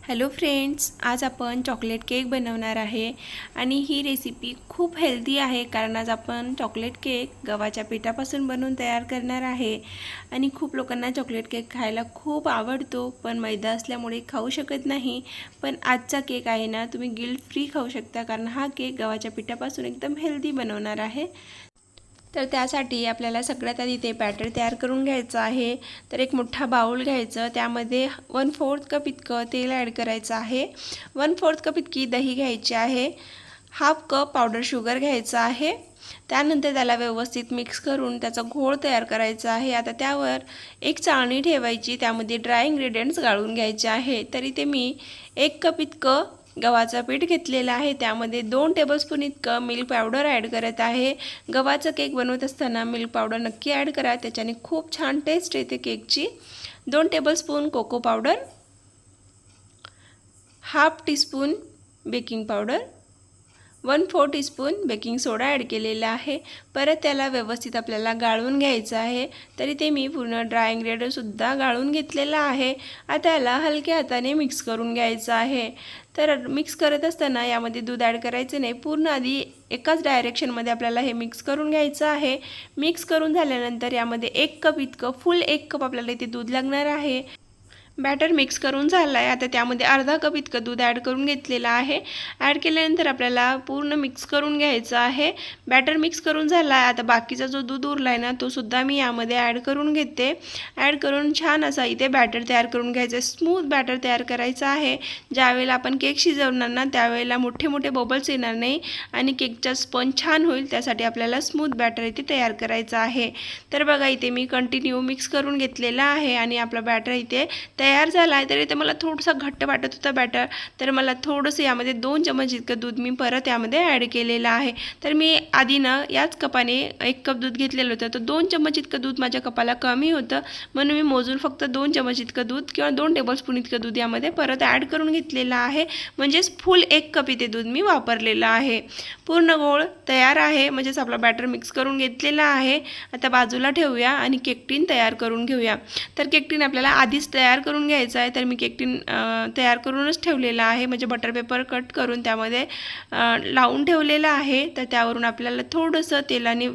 Hello friends, आज आपण chocolate cake बनवणार आहे आणि ही रेसिपी खूप हेल्दी आहे कारण आज आपण चॉकलेट केक गव्हाच्या पिठापासून बनवून तयार करणार आहे आणि खूप लोकांना चॉकलेट केक खायला खूप आवडतो पण मैदा असल्यामुळे खाऊ शकत नाही। पण आजचा केक आहे ना, तुम्ही गिल्ट फ्री खाऊ शकता कारण हा केक गव्हाच्या पिठापासून एकदम हेल्दी बनवणार आहे। तर त्यासाठी आपल्याला सगळ्यात आधी ते बॅटर तयार करून घ्यायचं आहे। तर एक मोठा बाउल घ्यायचं, त्यामध्ये 1/4 कप इतकं तेल ॲड करायचं आहे, 1/4 कप इतकी दही घ्यायची आहे, 1/2 कप पावडर शुगर घ्यायचं आहे। त्यानंतर त्याला व्यवस्थित मिक्स करून त्याचा घोळ तयार करायचा आहे। आता त्यावर एक चाळणी ठेवायची, त्यामध्ये ड्राय इंग्रेडियंट्स गाळून घ्यायचे आहे। तर इथे मी 1 कप इतकं गव्हाचं पीठ घेतलेलं आहे, त्यामध्ये 2 टेबलस्पून इतकं मिल्क पावडर ॲड करत आहे। गव्हाचा केक बनवत असताना मिल्क पावडर नक्की ॲड करा, त्याच्याने खूप छान टेस्ट येते केकची। 2 tablespoon cocoa powder, 1/2 teaspoon baking powder, 1/4 teaspoon baking soda add केलेला आहे। परत त्याला व्यवस्थित आपल्याला गाळून घ्यायचं आहे। तरी ते मी पूर्ण ड्राय इंग्रेडियंटसुद्धा गाळून घेतलेला आहे। आता याला हलक्या हाताने मिक्स करून घ्यायचं आहे। तर मिक्स करत असताना यामध्ये दूध ॲड करायचं नाही, पूर्ण आधी एकाच डायरेक्शनमध्ये आपल्याला हे मिक्स करून घ्यायचं आहे। मिक्स करून झाल्यानंतर यामध्ये 1 कप इतकं, फुल 1 कप आपल्याला इथे दूध लागणार आहे। बॅटर मिक्स करून झालं आहे, आता त्यामध्ये अर्धा कप इतकं दूध ॲड करून घेतलेलं आहे। ॲड केल्यानंतर आपल्याला पूर्ण मिक्स करून घ्यायचं आहे। बॅटर मिक्स करून झाला आहे, आता बाकीचा जो दूध उरला आहे ना, तो सुद्धा मी यामध्ये ॲड करून घेते। ॲड करून छान असा इथे बॅटर तयार करून घ्यायचं आहे, स्मूथ बॅटर तयार करायचं आहे। ज्यावेळेला आपण केक शिजवणार ना, त्यावेळेला मोठे मोठे बबल्स येणार नाही आणि केकचा स्पंज छान होईल, त्यासाठी आपल्याला स्मूथ बॅटर इथे तयार करायचं आहे। तर बघा इथे मी कंटिन्यू मिक्स करून घेतलेला आहे आणि आपला बॅटर इथे तयार झाला आहे। तर इथे मला थोडंसं घट्ट वाटत होतं बॅटर, तर मला थोडंसं यामध्ये 2 चमच इतकं दूध मी परत यामध्ये ॲड केलेलं आहे। तर मी आधी ना याच कपाने 1 कप दूध घेतलेलं होतं, तर 2 चमच इतकं दूध माझ्या कपाला कमी होतं, म्हणून मी मोजून फक्त 2 चमच इतकं दूध किंवा 2 टेबलस्पून इतकं दूध यामध्ये परत ॲड करून घेतलेलं आहे। म्हणजेच फुल 1 कप इथे दूध मी वापरलेलं आहे। पूर्ण गोळ तयार आहे, म्हणजेच आपला बॅटर मिक्स करून घेतलेला आहे। आता बाजूला ठेवूया आणि केक टीन तयार करून घेऊया। तर केक टीन आपल्याला आधीच तयार करून घ्यायचं आहे, तर मी केक टीन तयार करूनच ठेवलेला आहे, म्हणजे बटर पेपर कट करून त्यामध्ये लावून ठेवलेलं आहे। तर त्यावरून आपल्याला थोडंसं तेलाने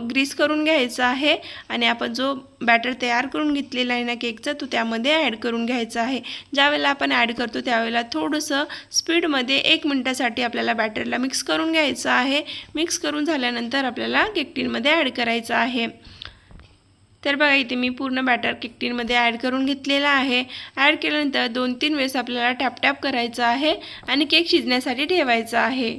ग्रीस करून घ्यायचं आहे आणि आपण जो बॅटर तयार करून घेतलेला आहे ना केकचा, तो त्यामध्ये ॲड करून घ्यायचा आहे। ज्यावेळेला आपण ॲड करतो त्यावेळेला थोडंसं स्पीडमध्ये 1 मिनिटासाठी आपल्याला बॅटरला मिक्स करून घ्यायचं आहे। मिक्स करून झाल्यानंतर आपल्याला केक टीनमध्ये ॲड करायचं आहे। तर बघा इथे मी पूर्ण बॅटर केक टीनमध्ये ॲड करून घेतलेला आहे। ॲड केल्यानंतर 2-3 वेळेस आपल्याला टॅप टॅप करायचं आहे आणि केक शिजण्यासाठी ठेवायचा आहे।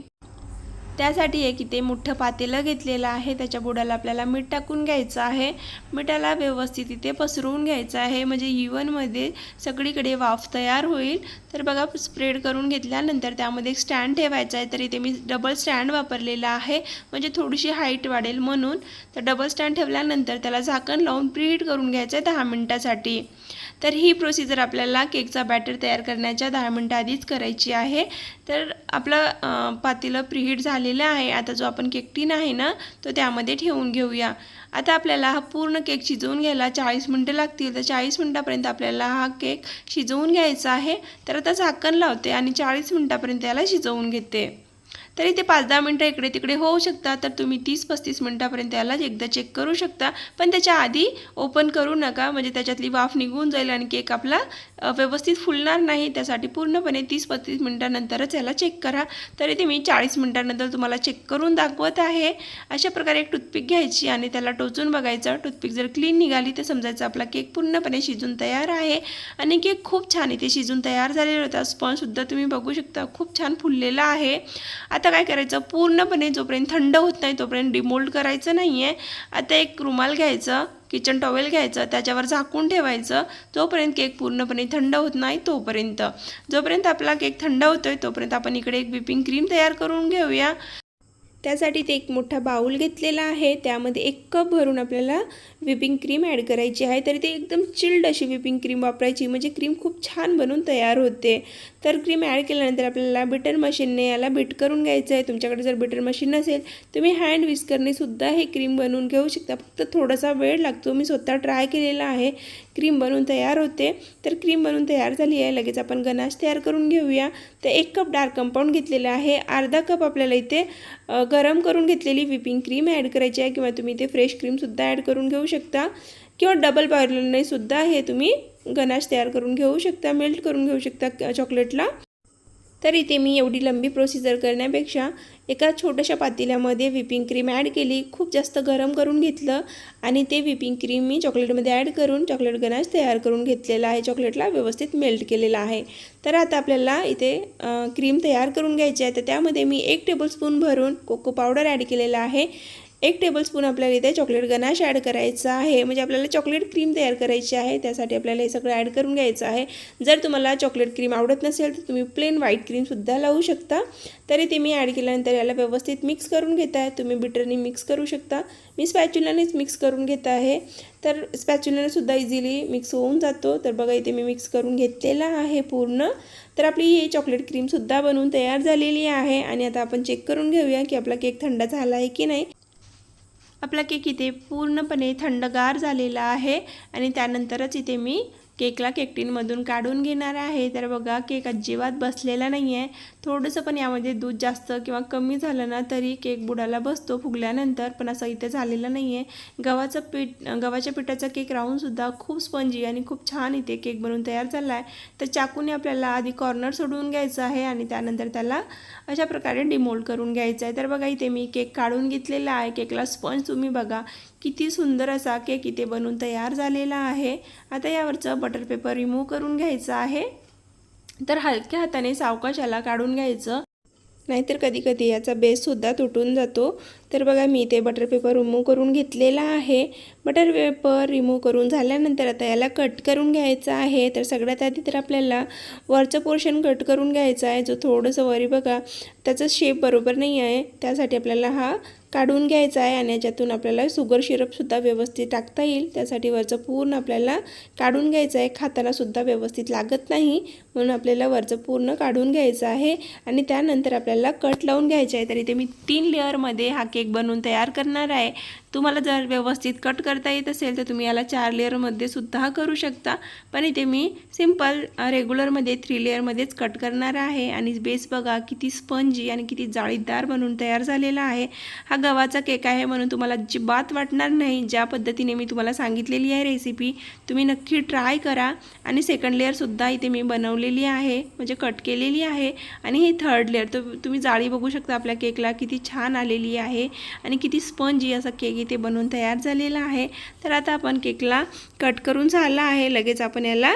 त्यासाठी एक इथे मोठं पातेलं घेतलेलं आहे, त्याच्या बुडाला आपल्याला मीठ टाकून घ्यायचं आहे। मिठाला व्यवस्थित इथे पसरवून घ्यायचं आहे, म्हणजे इव्हनमध्ये सगळीकडे वाफ तयार होईल। तर बघा स्प्रेड करून घेतल्यानंतर त्यामध्ये एक स्टँड ठेवायचा आहे, तर इथे मी डबल स्टँड वापरलेला आहे, म्हणजे थोडीशी हाईट वाढेल म्हणून। तर डबल स्टँड ठेवल्यानंतर त्याला झाकण लावून प्रीहीट करून घ्यायचं आहे 10 मिनिटासाठी। तर ही प्रोसिजर आपल्याला केकचा बॅटर तयार करण्याच्या 10 मिनिटं आधीच करायची आहे। तर आपलं पातेलं प्रीहीट झालेलं आहे। आता जो आपण केक टीन आहे ना, तो त्यामध्ये ठेवून घेऊया। आता आपल्याला हा पूर्ण केक शिजवून घ्यायला 40 मिनिटं लागतील, तर 40 मिनिटापर्यंत आपल्याला हा केक शिजवून घ्यायचा आहे। तर आता झाकण लावते आणि 40 मिनिटापर्यंत याला शिजवून घेते। तर इथे 5-10 मिनिटं इकडे तिकडे होऊ शकतात, तर तुम्ही 30-35 मिनिटापर्यंत याला एकदा चेक करू शकता, पण त्याच्या आधी ओपन करू नका, म्हणजे त्याच्यातली वाफ निघून जाईल आणि केक आपला व्यवस्थित फुलणार नाही। त्यासाठी पूर्णपणे 30-35 मिनिटानंतरच याला चेक करा। तर इथे मी 40 मिनिटानंतर तुम्हाला चेक करून दाखवत आहे। अशा प्रकारे एक टूथपिक घ्यायची आणि त्याला टोचून बघायचं, टूथपिक जर क्लीन निघाली तर समजायचं आपला केक पूर्णपणे शिजून तयार आहे आणि केक खूप छान इथे शिजून तयार झालेला होता। स्पॉन्जसुद्धा तुम्ही बघू शकता खूप छान फुललेला आहे। आता काय करायचं, पूर्णपणे जोपर्यंत थंड होत नाही तोपर्यंत डिमोल्ड करायचं नाही आहे। आता एक रुमाल घ्यायचं, किचन टॉवेल घ्यायचं, त्याच्यावर झाकून ठेवायचं जोपर्यंत केक पूर्णपणे थंड होत नाही तोपर्यंत। जोपर्यंत आपला केक थंड होतोय तोपर्यंत आपण इकडे एक व्हिपिंग क्रीम तयार करून घेऊया। त्यासाठी ते एक मोठा बाउल घेतलेला आहे, त्यामध्ये 1 कप भरून आपल्याला व्हिपिंग क्रीम ॲड करायची आहे। तर ते एकदम चिल्ड अशी व्हिपिंग क्रीम वापरायची, म्हणजे क्रीम खूप छान बनून तयार होते। तर क्रीम ॲड केल्यानंतर आपल्याला बीटर मशीनने याला बीट करून घ्यायचं आहे। तुमच्याकडे जर बीटर मशीन नसेल तुम्ही हँड विस्करने सुद्धा हे क्रीम बनवून घेऊ शकता, फक्त थोडासा वेळ लागतो। मी स्वतः ट्राय केलेला आहे, क्रीम बनवून तयार होते। तर क्रीम बनवून तयार झाली आहे, लगेच आपण गनाश तयार करून घेऊया। तर 1 कप डार्क कंपाऊंड घेतलेला आहे, अर्धा कप आपल्याला इथे गरम करून घेतलेली व्हिपिंग क्रीम ॲड करायची आहे, किंवा तुम्ही इथे फ्रेश क्रीमसुद्धा ॲड करून घेऊ शकता, किंवा डबल बॉयलरने सुद्धा हे तुम्ही गनाश तयार करून घेऊ शकता, मेल्ट करून घेऊ शकता चॉकलेटला। तर इथे मी एवढी लंबी प्रोसिजर करण्यापेक्षा एका छोट्याशा पातेल्यामध्ये व्हिपिंग क्रीम ॲड केली, खूप जास्त गरम करून घेतलं आणि ते व्हिपिंग क्रीम मी चॉकलेटमध्ये ॲड करून चॉकलेट गनाश तयार करून घेतलेला आहे, चॉकलेटला व्यवस्थित मेल्ट केलेला आहे। तर आता आपल्याला इथे क्रीम तयार करून घ्यायची आहे। तर त्यामध्ये मी 1 टेबलस्पून भरून कोको पावडर ॲड केलेला आहे, 1 टेबलस्पून आपल्याला इथे चॉकलेट गनाश ॲड करायचा आहे, म्हणजे आपल्याला चॉकलेट क्रीम तयार करायची आहे, त्यासाठी आपल्याला हे सगळं ॲड करून घ्यायचं आहे। जर तुम्हाला चॉकलेट क्रीम आवडत नसेल तर तुम्ही प्लेन व्हाईट क्रीमसुद्धा लावू शकता। तरी ते मी ॲड केल्यानंतर याला व्यवस्थित मिक्स करून घेत आहे, तुम्ही बिटरने मिक्स करू शकता, मी स्पॅच्युलानेच मिक्स करून घेत आहे। तर स्पॅच्युलाने सुद्धा इझिली मिक्स होऊन जातो। तर बघा इथे मी मिक्स करून घेतलेला आहे पूर्ण। तर आपली ही चॉकलेट क्रीमसुद्धा बनवून तयार झालेली आहे आणि आता आपण चेक करून घेऊया की आपला केक थंड झाला आहे की नाही। आपला केक इथे पूर्णपणे थंडगार झालेला आहे आणि त्यानंतरच इथे मी केकला केक टिनमधून काढून घेणार आहे। तर बघा केक अजिबात बसलेला नाही आहे, थोडंसं पण यामध्ये दूध जास्त किंवा कमी झालं ना तरी केक बुडाला बसतो फुगल्यानंतर, पण असं इथे झालेलं नाही आहे। गव्हाच्या पिठाचा केक राहूनसुद्धा खूप स्पंजी आणि खूप छान इथे केक बनवून तयार झाला आहे। तर चाकूने आपल्याला आधी कॉर्नर सोडवून घ्यायचं आहे आणि त्यानंतर त्याला अशा प्रकारे डिमोल्ड करून घ्यायचं आहे। तर बघा इथे मी केक काढून घेतलेला आहे, केकला स्पंज तुम्ही बघा किती सुंदर असा केक इथे बनवून तयार झालेला आहे। आता यावरचं बटर पेपर रिमूव्ह करून घ्यायचं आहे। तर हलक्या हाताने सावकाश याला काढून घ्यायचं, नाहीतर कधी कधी याचा बेससुद्धा तुटून जातो। तर बघा मी इथे बटर पेपर रिमूव्ह करून घेतलेला आहे। बटर पेपर रिमूव्ह करून झाल्यानंतर आता याला कट करून घ्यायचं आहे। तर सगळ्यात आधी तर आपल्याला वरचं पोर्शन कट करून घ्यायचा आहे, जो थोडंसं वरी बघा त्याचा शेप बरोबर नाही आहे, त्यासाठी आपल्याला हा काढून घ्यायचा आहे आणि याच्यातून आपल्याला शुगर सिरपसुद्धा व्यवस्थित टाकता येईल, त्यासाठी वरचं पूर्ण आपल्याला काढून घ्यायचं आहे। खातानासुद्धा व्यवस्थित लागत नाही म्हणून आपल्याला वरचं पूर्ण काढून घ्यायचं आहे आणि त्यानंतर आपल्याला कट लावून घ्यायचं आहे। तर इथे मी 3 लेअरमध्ये हा केक बनवून तयार करणार आहे। तुम्हाला जर व्यवस्थित कट करता येत असेल तर तुम्ही याला 4 लेअरमध्ये सुद्धा करू शकता, पण इथे मी सिंपल रेग्युलरमध्ये 3 लेअरमध्येच कट करणार आहे। आणि बेस बघा किती स्पंजी आणि किती जाळीदार बनवून तयार झालेला आहे। हा गव्हाचा केक आहे म्हणून तुम्हाला अजिबात वाटणार नाही, ज्या पद्धतीने मी तुम्हाला सांगितलेली आहे रेसिपी तुम्ही नक्की ट्राय करा। आणि सेकंड लेअरसुद्धा इथे मी बनवलेली आहे, म्हणजे कट केलेली आहे। आणि ही थर्ड लेअर तर तुम्ही जाळी बघू शकता आपल्या केकला किती छान आलेली आहे आणि किती स्पंजी असा केक इथे बनवून तयार झालेला आहे। तर आता आपण केकला कट करून झाला आहे, लगेच आपण याला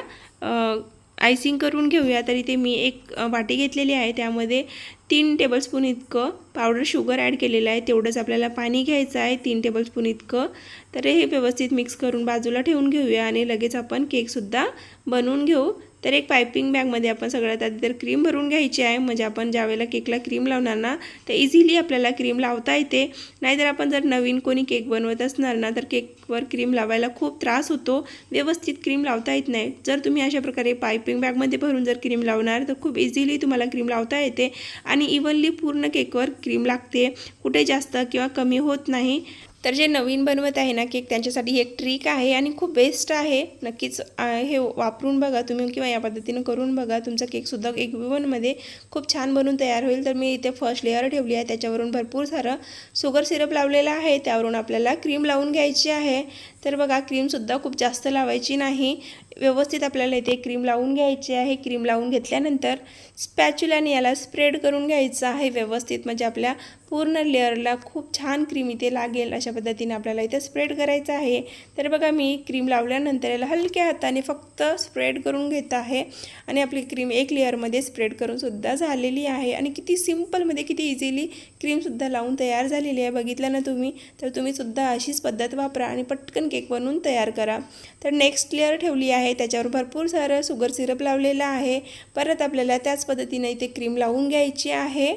आयसिंग करून घेऊया। तर इथे मी एक वाटी घेतलेली आहे, त्यामध्ये 3 टेबलस्पून इतकं पावडर शुगर ॲड केलेलं आहे, तेवढंच आपल्याला पाणी घ्यायचं आहे 3 टेबलस्पून इतकं। तर हे व्यवस्थित मिक्स करून बाजूला ठेवून घेऊया आणि लगेच आपण केकसुद्धा बनवून घेऊ। तर एक पायपिंग बॅगमध्ये आपण सगळ्यात आधी तर क्रीम भरून घ्यायची आहे, म्हणजे आपण ज्यावेळेला केकला क्रीम लावणार ना तर इझिली आपल्याला क्रीम लावता येते। नाहीतर आपण जर नवीन कोणी केक बनवत असणार ना तर केकवर क्रीम लावायला खूप त्रास होतो, व्यवस्थित क्रीम लावता येत नाही। जर तुम्ही अशा प्रकारे पायपिंग बॅगमध्ये भरून जर क्रीम लावणार तर खूप इझिली तुम्हाला क्रीम लावता येते आणि इव्हनली पूर्ण केकवर क्रीम लागते, कुठे जास्त किंवा कमी होत नाही। तर जे नवीन बनवत आहे ना केक त्यांच्यासाठी एक ट्रिक आहे आणि खूप बेस्ट आहे, नक्कीच हे वापरून बघा तुम्ही किंवा या पद्धतीने करून बघा, तुमचा केकसुद्धा एक विवनमध्ये खूप छान बनवून तयार होईल। तर मी इथे फर्स्ट लेअर ठेवली आहे, त्याच्यावरून भरपूर सारं शुगर सिरप लावलेलं आहे, त्यावरून आपल्याला क्रीम लावून घ्यायची आहे। तर बघा क्रीमसुद्धा खूप जास्त लावायची नाही, व्यवस्थित आपल्याला इथे क्रीम लावून घ्यायची आहे। क्रीम लावून घेतल्यानंतर स्पॅच्युलाने याला स्प्रेड करून घ्यायचं आहे व्यवस्थित, म्हणजे आपल्या पूर्ण लेअरला खूप छान क्रीम इथे लागेल, अशा पद्धतीने आपल्याला इथे स्प्रेड करायचं आहे। तर बघा मी क्रीम लावल्यानंतर याला हलक्या हाताने फक्त स्प्रेड करून घेत आहे आणि आपली क्रीम एक लेअरमध्ये स्प्रेड करून सुद्धा झालेली आहे आणि किती सिंपलमध्ये किती इझिली क्रीमसुद्धा लावून तयार झालेली आहे, बघितलं ना तुम्ही। तर तुम्हीसुद्धा अशीच पद्धत वापरा आणि पटकन केक बनवून तयार करा। तर नेक्स्ट लेअर ठेवली आहे, त्याच्यावर भरपूर सारं शुगर सिरप लावलेलं आहे, परत आपल्याला त्याच पद्धतीने इथे क्रीम लावून घ्यायची आहे।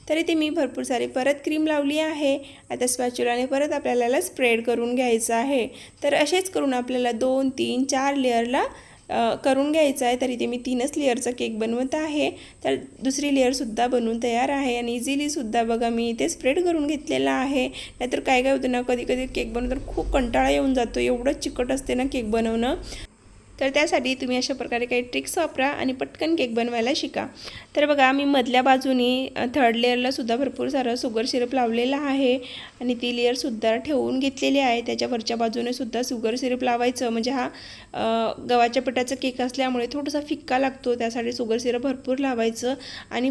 तर इथे मी भरपूर सारी परत क्रीम लावली आहे, आता स्पॅच्युलाने परत आपल्याला स्प्रेड करून घ्यायचं आहे। तर असेच करून आपल्याला 2, 3, 4 लेअरला करून घ्यायचा आहे. तर इथे मी 3च लेअरचा केक बनवत आहे. तर दुसरी लेअरसुद्धा बनवून तयार आहे आणि इझिलीसुद्धा बघा मी इथे स्प्रेड करून घेतलेला आहे. नाहीतर काय होतं ना, कधी कधी केक बनवताना खूप कंटाळा येऊन जातो, एवढं चिकट असते ना केक बनवणं. तर त्यासाठी तुम्ही अशा प्रकारे काही ट्रिक्स वापरा आणि पटकन केक बनवायला शिका. तर बघा मी मधल्या बाजूनी थर्ड लेअरला सुद्धा भरपूर सारं शुगर सिरप लावलेलं आहे आणि ती लेअरसुद्धा ठेवून घेतलेली आहे. त्याच्या वरच्या बाजूने सुद्धा शुगर सिरप लावायचं, म्हणजे हा गव्हाच्या पिठाचा केक असल्यामुळे थोडासा फिक्का लागतो, त्यासाठी शुगर सिरप भरपूर लावायचं. आणि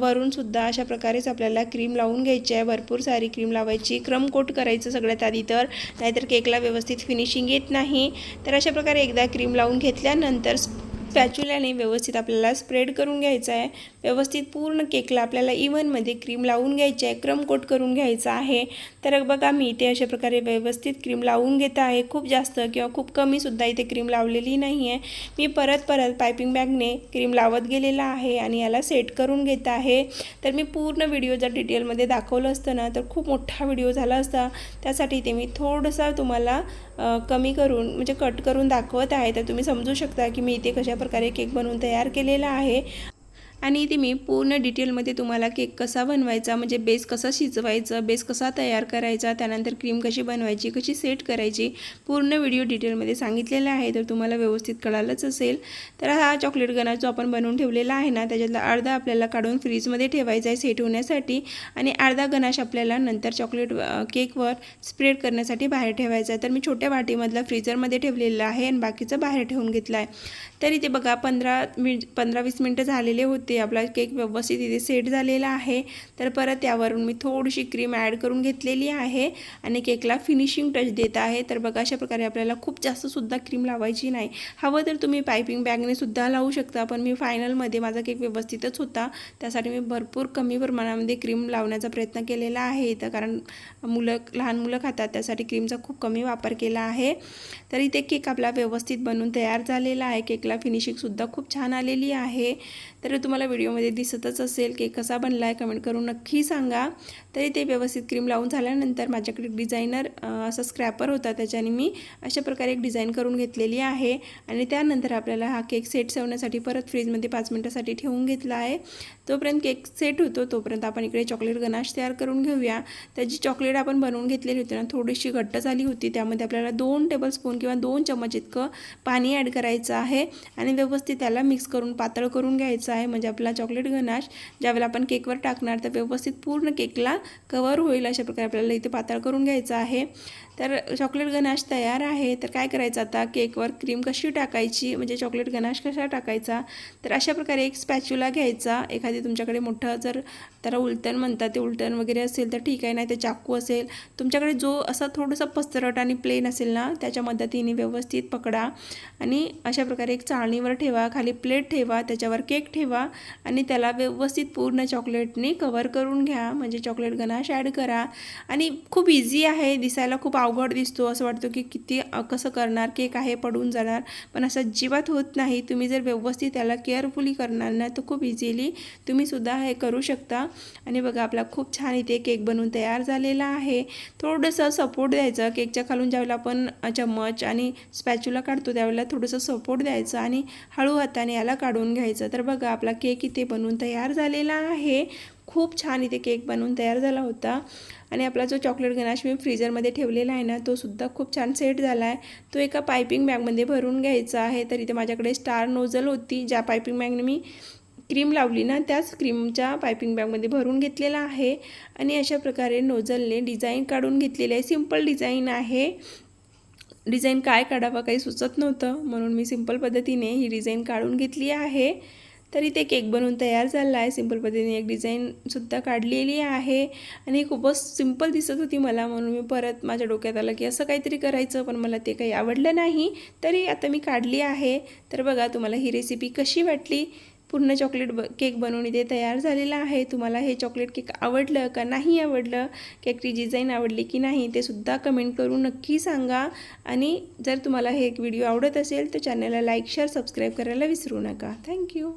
वरूनसुद्धा अशा प्रकारेच आपल्याला क्रीम लावून घ्यायची आहे, भरपूर सारी क्रीम लावायची. क्रम कोट करायचं सगळ्यात आधी, तर नाहीतर केकला व्यवस्थित फिनिशिंग येत नाही. तर अशा प्रकारे एकदा क्रीम लावून घेतल्यानंतर स्पॅच्युलाने व्यवस्थित आपल्याला स्प्रेड करून घ्यायचं आहे. व्यवस्थित पूर्ण केकला आपल्याला इव्हनमध्ये क्रीम लावून घ्यायची आहे, क्रम कोट करून घ्यायचं आहे. तर बघा मी इथे अशा प्रकारे व्यवस्थित क्रीम लावून घेत आहे. खूप जास्त किंवा खूप कमीसुद्धा इथे क्रीम लावलेली नाही आहे. मी परत पायपिंग बॅगने क्रीम लावत गेलेला आहे आणि याला सेट करून घेत आहे. तर मी पूर्ण व्हिडिओ जर डिटेलमध्ये दाखवलं असतं ना तर खूप मोठा व्हिडिओ झाला असता. त्यासाठी इथे मी थोडंसं तुम्हाला कमी करून म्हणजे कट करून दाखवत आहे. तर तुम्ही समजू शकता की मी इथे कशा प्रकारे केक बनवून तयार केलेला आहे. आणि इथे मी पूर्ण डिटेलमध्ये तुम्हाला केक कसा बनवायचा, म्हणजे बेस कसा शिजवायचा, बेस कसा तयार करायचा, त्यानंतर क्रीम कशी बनवायची, कशी सेट करायची, पूर्ण व्हिडिओ डिटेलमध्ये सांगितलेला आहे. तर तुम्हाला व्यवस्थित कळालंच असेल. तर हा चॉकलेट गनाश जो आपण बनवून ठेवलेला आहे ना, त्याच्यातला अर्धा आपल्याला काढून फ्रीजमध्ये ठेवायचा आहे सेट होण्यासाठी आणि अर्धा गनाश आपल्याला नंतर चॉकलेट केकवर स्प्रेड करण्यासाठी बाहेर ठेवायचा आहे. तर मी छोट्या वाटीमधला फ्रीजरमध्ये ठेवलेला आहे आणि बाकीचं बाहेर ठेवून घेतलं आहे. तर इथे बघा 15-20 मिनटं झालेले होते. आपला केक व्यवस्थित इथे सेट झालेला आहे. तर परत यावरून मी थोडीशी क्रीम ॲड करून घेतलेली आहे आणि केकला फिनिशिंग टच देत आहे. तर बघा अशा प्रकारे आपल्याला खूप जास्तसुद्धा क्रीम लावायची नाही. हवं तर तुम्ही पायपिंग बॅगने सुद्धा लावू शकता, पण मी फायनलमध्ये माझा केक व्यवस्थितच होता, त्यासाठी मी भरपूर कमी प्रमाणामध्ये क्रीम लावण्याचा प्रयत्न केलेला आहे. तर कारण लहान मुलं खातात, त्यासाठी क्रीमचा खूप कमी वापर केला आहे. तर इथे केक आपला व्यवस्थित बनवून तयार झालेला आहे. केकला फिनिशिंगसुद्धा खूप छान आलेली आहे. तर तुम्हाला व्हिडिओमध्ये दिसतच असेल केक कसा बनला आहे, कमेंट करून नक्की सांगा. तरी ते व्यवस्थित क्रीम लावून झाल्यानंतर माझ्याकडे डिझायनर असा स्क्रॅपर होता, त्याच्याने मी अशा प्रकारे एक डिझाईन करून घेतलेली आहे. आणि त्यानंतर आपल्याला हा केक सेट ठेवण्यासाठी परत फ्रीजमध्ये 5 मिनिटासाठी ठेवून घेतला आहे. तोपर्यंत केक सेट होतो तोपर्यंत आपण इकडे चॉकलेट गनाश तयार करून घेऊया. तर जी चॉकलेट आपण बनवून घेतलेली होती ना, थोडीशी घट्ट झाली होती, त्यामध्ये आपल्याला 2 टेबलस्पून किंवा 2 चमच इतकं पाणी ॲड करायचं आहे आणि व्यवस्थित त्याला मिक्स करून पातळ करून घ्यायचं आहे. म्हणजे आपला चॉकलेट गनाश ज्यावेळेला आपण केकवर टाकणार तर व्यवस्थित पूर्ण केकला कवर होईल अशा प्रकारे आपल्याला इथे पातळ करून घ्यायचं आहे. तर चॉकलेट गनाश तयार आहे. तर काय करायचं आता, केकवर क्रीम कशी टाकायची, म्हणजे चॉकलेट गनाश कसा टाकायचा, तर अशा प्रकारे एक स्पॅच्युला घ्यायचा. एखादी तुमच्याकडे मोठं जर त्याला उलटण म्हणतात ते उलटण वगैरे असेल तर ठीक आहे, नाही तर चाकू असेल तुमच्याकडे जो असा थोडंसं पस्तरट आणि प्लेन असेल ना, त्याच्या मदतीने व्यवस्थित पकडा आणि अशा प्रकारे एक चाळणीवर ठेवा, खाली प्लेट ठेवा, त्याच्यावर केक ठेवा आणि त्याला व्यवस्थित पूर्ण चॉकलेटने कवर करून घ्या. म्हणजे चॉकलेट गनाश ॲड करा आणि खूप इझी आहे. दिसायला खूप अवघड दिसतो, असं वाटतं की किती कसं करणार, केक आहे पडून जाणार, पण असं अजिबात होत नाही. तुम्ही जर व्यवस्थित त्याला केअरफुली करणार ना तर खूप इझिली तुम्ही सुद्धा हे करू शकता. आणि बघा आपला खूप छान इथे केक बनवून तयार झालेला आहे. थोडंसं सपोर्ट द्यायचं केकच्या खालून, ज्यावेळेला आपण चम्मच आणि स्पॅच्युला काढतो त्यावेळेला थोडंसं सपोर्ट द्यायचं आणि हळू हाताने याला काढून घ्यायचं. तर बघा आपला केक इथे बनवून तयार झालेला आहे. खूप छान इथे केक बनवून तयार झाला होता. आणि आपला जो चॉकलेट गनाश मी फ्रीजरमध्ये ठेवलेला आहे ना, तो सुद्धा खूप छान सेट झाला आहे. तो एका पायपिंग बॅगमध्ये भरून घ्यायचा आहे. तर इथे माझ्याकडे स्टार नोझल होती, ज्या पायपिंग बॅगने मी क्रीम लावली ना त्याच क्रीमच्या पायपिंग बॅगमध्ये भरून घेतलेला आहे. आणि अशा प्रकारे नोझलने डिझाईन काढून घेतलेली आहे. सिंपल डिझाईन आहे. डिझाईन काय काढावं काही सुचत नव्हतं, म्हणून मी सिंपल पद्धतीने ही डिझाईन काढून घेतली आहे. तर इथे केक बनवून तयार झाला आहे. सिंपल पद्धतीने एक डिझाईनसुद्धा काढलेली आहे आणि खूपच सिंपल दिसत होती मला, म्हणून मी परत माझ्या डोक्यात आलं की असं काहीतरी करायचं, पण मला ते काही आवडलं नाही. तरी आता मी काढली आहे. तर बघा तुम्हाला ही रेसिपी कशी वाटली. पूर्ण चॉकलेट केक बनवून इथे तयार झालेला आहे. तुम्हाला हे चॉकलेट केक आवडलं का नाही आवडलं, केकची डिझाईन आवडली की नाही ते सुद्धा कमेंट करून नक्की सांगा. आणि जर तुम्हाला हे एक व्हिडिओ आवडत असेल तर चॅनलला लाईक शेअर सबस्क्राईब करायला विसरू नका. थँक्यू.